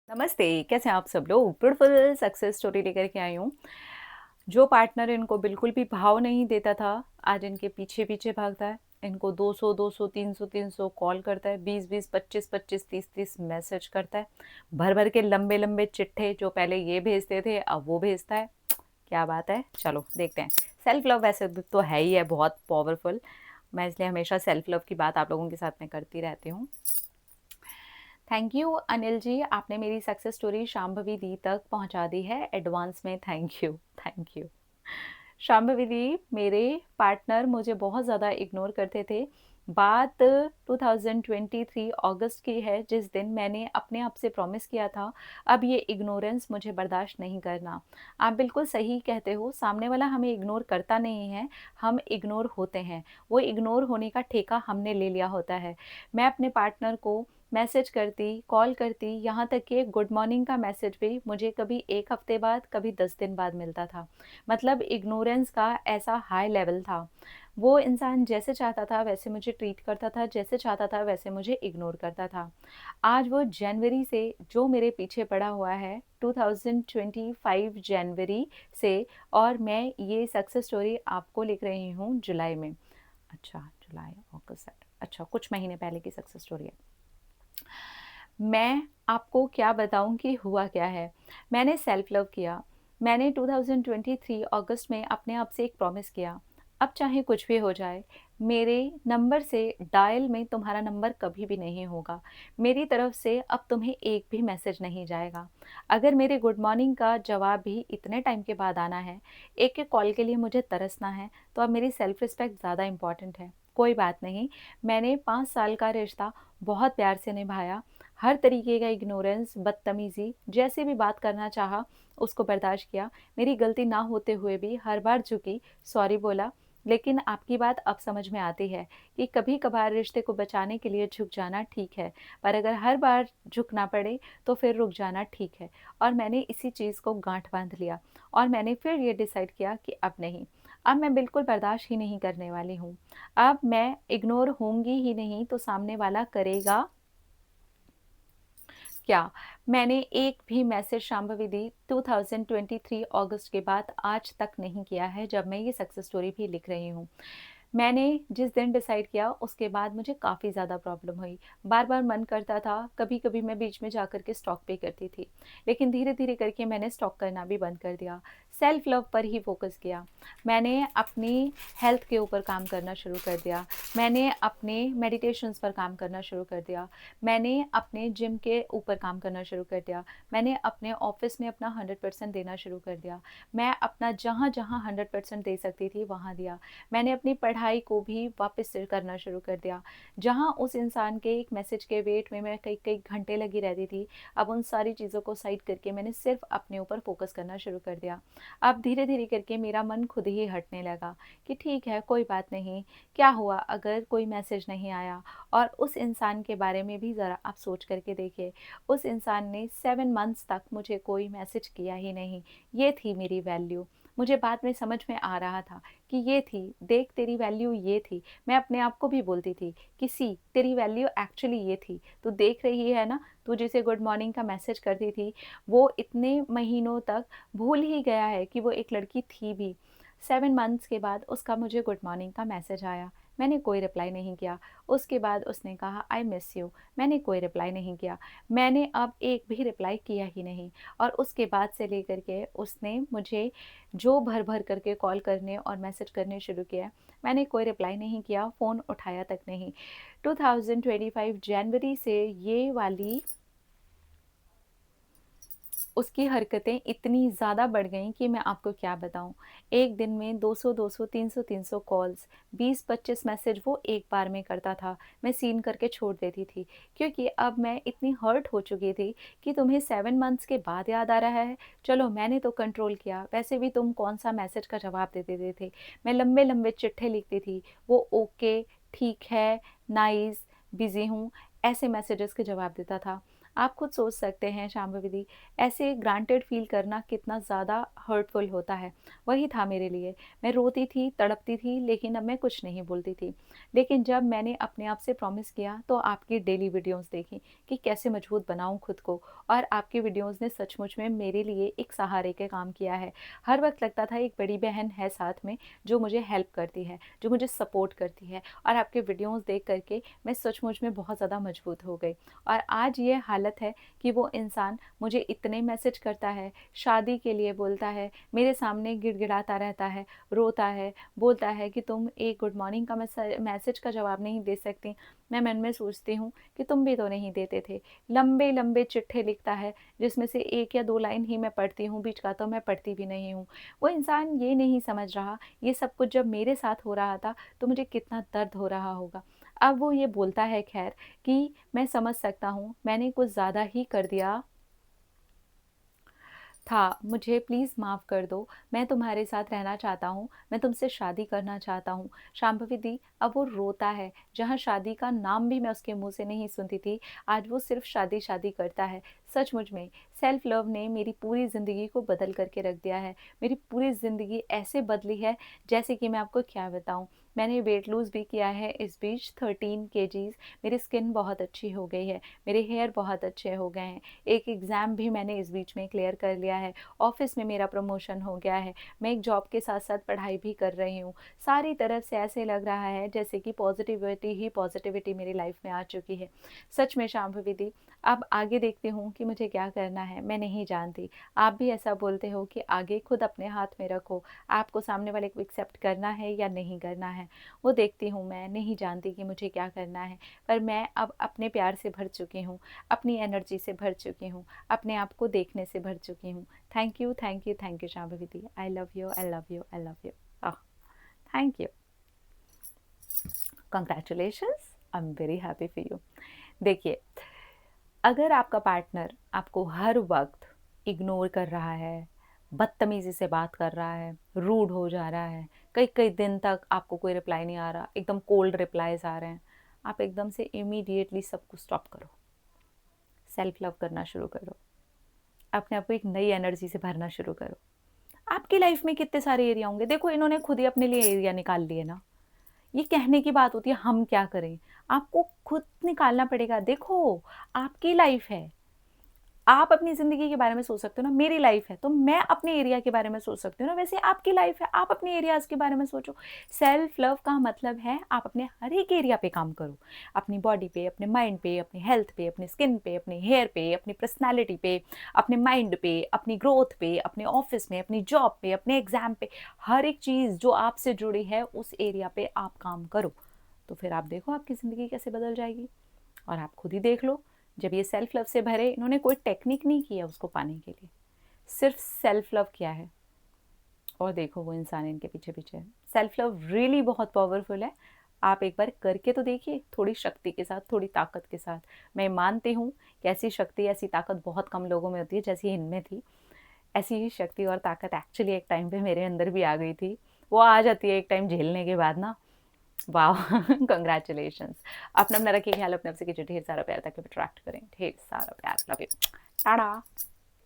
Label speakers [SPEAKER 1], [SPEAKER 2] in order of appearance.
[SPEAKER 1] नमस्ते, कैसे हैं आप सब लोग? ब्यूटीफुल सक्सेस स्टोरी लेकर के आई हूँ। जो पार्टनर इनको बिल्कुल भी भाव नहीं देता था, आज इनके पीछे-पीछे भागता है। इनको 200-200, 300-300 कॉल करता है, 20-20, 25-25, 30-30 मैसेज करता है। भर-भर के लंबे-लंबे चिट्ठे जो पहले ये भेजते थे, अब वो भेजता है। क्या बात है? चलो देखते हैं। सेल्फ लव वैसे तो है ही है बहुत पावरफुल। मैं इसलिए हमेशा सेल्फ लव की बात आप लोगों के साथ में करती रहती हूँ। थैंक यू अनिल जी, आपने मेरी सक्सेस स्टोरी शांभवी दी तक पहुंचा दी है। एडवांस में थैंक यू। शांभवी दी, मेरे पार्टनर मुझे बहुत ज़्यादा इग्नोर करते थे। बात 2023 अगस्त की है, जिस दिन मैंने अपने आप से प्रॉमिस किया था अब ये इग्नोरेंस मुझे बर्दाश्त नहीं करना। आप बिल्कुल सही कहते हो, सामने वाला हमें इग्नोर करता नहीं है, हम इग्नोर होते हैं। वो इग्नोर होने का ठेका हमने ले लिया होता है। मैं अपने पार्टनर को मैसेज करती, कॉल करती, यहाँ तक कि गुड मॉर्निंग का मैसेज भी मुझे कभी 1 हफ्ते बाद, कभी 10 दिन बाद मिलता था। मतलब इग्नोरेंस का ऐसा हाई लेवल था। वो इंसान जैसे चाहता था वैसे मुझे ट्रीट करता था, जैसे चाहता था वैसे मुझे इग्नोर करता था। आज वो जनवरी से जो मेरे पीछे पड़ा हुआ है, 2025 जनवरी से, और मैं ये सक्सेस स्टोरी आपको लिख रही हूँ जुलाई में। अच्छा, जुलाई, अगस्त, अच्छा कुछ महीने पहले की सक्सेस स्टोरी है। मैं आपको क्या बताऊं कि हुआ क्या है। मैंने सेल्फ लव किया। मैंने 2023 अगस्त में अपने आप से एक प्रॉमिस किया, अब चाहे कुछ भी हो जाए, मेरे नंबर से डायल में तुम्हारा नंबर कभी भी नहीं होगा। मेरी तरफ से अब तुम्हें एक भी मैसेज नहीं जाएगा। अगर मेरे गुड मॉर्निंग का जवाब भी इतने टाइम के बाद आना है, एक एक कॉल के लिए मुझे तरसना है, तो अब मेरी सेल्फ रिस्पेक्ट ज़्यादा इम्पॉर्टेंट है। कोई बात नहीं, मैंने 5 साल का रिश्ता बहुत प्यार से निभाया। हर तरीके का इग्नोरेंस, बदतमीज़ी, जैसे भी बात करना चाहा उसको बर्दाश्त किया। मेरी गलती ना होते हुए भी हर बार झुकी, सॉरी बोला। लेकिन आपकी बात अब समझ में आती है कि कभी-कभार रिश्ते को बचाने के लिए झुक जाना ठीक है, पर अगर हर बार झुकना पड़े तो फिर रुक जाना ठीक है। और मैंने इसी चीज़ को गाँठ बाँध लिया और मैंने फिर ये डिसाइड किया कि अब नहीं, अब मैं बिल्कुल बर्दाश्त ही नहीं करने वाली हूँ। अब मैं इग्नोर होंगी ही नहीं तो सामने वाला करेगा क्या? मैंने एक भी मैसेज शांभवी दी 2023 अगस्त के बाद आज तक नहीं किया है, जब मैं ये सक्सेस स्टोरी भी लिख रही हूँ। मैंने जिस दिन डिसाइड किया उसके बाद मुझे काफ़ी ज़्यादा प्रॉब्लम हुई। बार-बार मन करता था, कभी-कभी मैं बीच में जाकर के स्टॉक भी करती थी। लेकिन धीरे-धीरे करके मैंने स्टॉक करना भी बंद कर दिया। सेल्फ लव पर ही फ़ोकस किया। मैंने अपनी हेल्थ के ऊपर काम करना शुरू कर दिया। मैंने अपने मेडिटेशंस पर काम करना शुरू कर दिया। मैंने अपने जिम के ऊपर काम करना शुरू कर दिया। मैंने अपने ऑफ़िस में अपना 100% देना शुरू कर दिया। मैं अपना जहाँ-जहाँ 100% दे सकती थी, वहाँ दिया। मैंने अपनी पढ़ाई को भी वापस से करना शुरू कर दिया। जहाँ उस इंसान के एक मैसेज के वेट में मैं कई-कई घंटे लगी रहती थी, अब उन सारी चीज़ों को साइड करके मैंने सिर्फ़ अपने ऊपर फ़ोकस करना शुरू कर दिया। अब धीरे-धीरे करके मेरा मन खुद ही हटने लगा कि ठीक है, कोई बात नहीं, क्या हुआ अगर कोई मैसेज नहीं आया। और उस इंसान के बारे में भी ज़रा आप सोच करके देखिए, उस इंसान ने 7 मंथ्स तक मुझे कोई मैसेज किया ही नहीं। ये थी मेरी वैल्यू। मुझे बाद में समझ में आ रहा था कि ये थी, देख तेरी वैल्यू ये थी। मैं अपने आप को भी बोलती थी कि सी तेरी वैल्यू एक्चुअली ये थी। तू देख रही है ना, तू जिसे गुड मॉर्निंग का मैसेज करती थी, वो इतने महीनों तक भूल ही गया है कि वो एक लड़की थी भी। 7 मंथ्स के बाद उसका मुझे गुड मॉर्निंग का मैसेज आया। मैंने कोई रिप्लाई नहीं किया। उसके बाद उसने कहा आई मिस यू। मैंने कोई रिप्लाई नहीं किया। मैंने अब एक भी रिप्लाई किया ही नहीं। और उसके बाद से लेकर के उसने मुझे जो भर-भर करके कॉल करने और मैसेज करने शुरू किया, मैंने कोई रिप्लाई नहीं किया, फ़ोन उठाया तक नहीं। 2025 जनवरी से ये वाली उसकी हरकतें इतनी ज़्यादा बढ़ गईं कि मैं आपको क्या बताऊँ। एक दिन में 200-200, 300-300 कॉल्स, 20-25 मैसेज वो एक बार में करता था। मैं सीन करके छोड़ देती थी, क्योंकि अब मैं इतनी हर्ट हो चुकी थी कि तुम्हें 7 मंथ्स के बाद याद आ रहा है। चलो मैंने तो कंट्रोल किया, वैसे भी तुम कौन-सा मैसेज का जवाब दे देते थे। मैं लंबे-लंबे चिट्ठे लिखती थी, वो ओके, ठीक है, नाइस, बिज़ी हूँ, ऐसे मैसेजेस के जवाब देता था। आप खुद सोच सकते हैं शाम्भवी दी, ऐसे ग्रांटेड फील करना कितना ज़्यादा हर्टफुल होता है। वही था मेरे लिए। मैं रोती थी, तड़पती थी, लेकिन अब मैं कुछ नहीं बोलती थी। लेकिन जब मैंने अपने आप से प्रॉमिस किया तो आपकी डेली वीडियोस देखी कि कैसे मजबूत बनाऊं खुद को, और आपकी वीडियोस ने सचमुच में मेरे लिए एक सहारे के काम किया है। हर वक्त लगता था एक बड़ी बहन है साथ में जो मुझे हेल्प करती है, जो मुझे सपोर्ट करती है, और आपके वीडियोस देख करके मैं सचमुच में बहुत ज़्यादा मजबूत हो गई। और आज ये हालत है कि वो इंसान मुझे इतने मैसेज करता है, शादी के लिए बोलता है, मेरे सामने गिड़गिड़ाता रहता है, रोता है, बोलता है कि तुम एक गुड मॉर्निंग का मैसेज का जवाब नहीं दे सकती। मैं मन में सोचती हूँ कि तुम भी तो नहीं देते थे। लंबे लंबे चिट्ठे लिखता है जिसमें से 1 या 2 लाइन ही मैं पढ़ती हूँ, बीच का तो मैं पढ़ती भी नहीं हूँ। वो इंसान ये नहीं समझ रहा, ये सब कुछ जब मेरे साथ हो रहा था तो मुझे कितना दर्द हो रहा होगा। अब वो ये बोलता है खैर कि मैं समझ सकता हूँ, मैंने कुछ ज़्यादा ही कर दिया था, मुझे प्लीज़ माफ़ कर दो, मैं तुम्हारे साथ रहना चाहता हूँ, मैं तुमसे शादी करना चाहता हूँ। शाम्भवी दी, अब वो रोता है। जहाँ शादी का नाम भी मैं उसके मुँह से नहीं सुनती थी, आज वो सिर्फ़ शादी-शादी करता है। सचमुच में सेल्फ लव ने मेरी पूरी ज़िंदगी को बदल करके रख दिया है। मेरी पूरी ज़िंदगी ऐसे बदली है जैसे कि मैं आपको क्या बताऊँ। मैंने वेट लूज़ भी किया है इस बीच 13 केजीज़, मेरी स्किन बहुत अच्छी हो गई है, मेरे हेयर बहुत अच्छे हो गए हैं। एक एग्ज़ाम भी मैंने इस बीच में क्लियर कर लिया है, ऑफ़िस में मेरा प्रमोशन हो गया है, मैं एक जॉब के साथ-साथ पढ़ाई भी कर रही हूँ। सारी तरफ से ऐसे लग रहा है जैसे कि पॉज़िटिविटी ही पॉज़िटिविटी मेरी लाइफ़ में आ चुकी है। सच में शाम्भवी दी, अब आगे देखती हूँ कि मुझे क्या करना है, मैं नहीं जानती। आप भी ऐसा बोलते हो कि आगे खुद अपने हाथ में रखो, आपको सामने वाले को एक्सेप्ट करना है या नहीं करना है। वो देखती हूँ, मैं नहीं जानती कि मुझे क्या करना है, पर मैं अब अपने प्यार से भर चुकी हूँ, अपनी एनर्जी से भर चुकी हूँ, अपने आप को देखने से भर चुकी हूँ। Thank you, thank you, thank you Shambhavi the. I love you, I love you, I love you. Ah, thank you. Congratulations, I am very happy for you. देखिए, अगर आपका पार्टनर आपको हर वक्त इग्नोर कर रहा है, बदतमीज़ी से बात कर रहा है, रूड हो जा रहा है, कई कई दिन तक आपको कोई रिप्लाई नहीं आ रहा, एकदम कोल्ड रिप्लाईज आ रहे हैं, आप एकदम से इमीडिएटली सब कुछ स्टॉप करो, सेल्फ लव करना शुरू करो, अपने आप को एक नई एनर्जी से भरना शुरू करो। आपकी लाइफ में कितने सारे एरिया होंगे, देखो इन्होंने खुद ही अपने लिए एरिया निकाल लिए ना। ये कहने की बात होती है हम क्या करें, आपको खुद निकालना पड़ेगा। देखो, आपकी लाइफ है, आप अपनी ज़िंदगी के बारे में सोच सकते हो ना, मेरी लाइफ है तो मैं अपने एरिया के बारे में सोच सकती हूँ ना, वैसे आपकी लाइफ है, आप अपने एरियाज़ के बारे में सोचो। सेल्फ लव का मतलब है आप अपने हर एक एरिया पे काम करो, अपनी बॉडी पे, अपने माइंड पे, अपनी हेल्थ पे, अपनी स्किन पे, अपने हेयर पे, अपनी पर्सनैलिटी पे, अपने माइंड पे, अपनी ग्रोथ पे, अपने ऑफिस में, अपनी जॉब पे, अपने एग्ज़ाम पे, हर एक चीज़ जो आपसे जुड़ी है उस एरिया पे आप काम करो। तो फिर आप देखो आपकी ज़िंदगी कैसे बदल जाएगी। और आप खुद ही देख लो, जब ये सेल्फ लव से भरे, इन्होंने कोई टेक्निक नहीं किया उसको पाने के लिए, सिर्फ सेल्फ लव किया है। और देखो वो इंसान इनके पीछे पीछे है। सेल्फ लव रियली बहुत पावरफुल है। आप एक बार करके तो देखिए, थोड़ी शक्ति के साथ, थोड़ी ताकत के साथ। मैं मानती हूँ कि ऐसी शक्ति, ऐसी ताकत बहुत कम लोगों में होती है जैसी इनमें थी। ऐसी ही शक्ति और ताकत एक्चुअली एक टाइम पे मेरे अंदर भी आ गई थी। वो आ जाती है एक टाइम झेलने के बाद ना। वाह कंग्रेचुलेशंस। अपना अपना रखिए ख्याल, अपने आप से कीजिए ढेर सारा प्यार ताकि अट्रैक्ट करें ढेर सारा प्यार। Love you, Tata.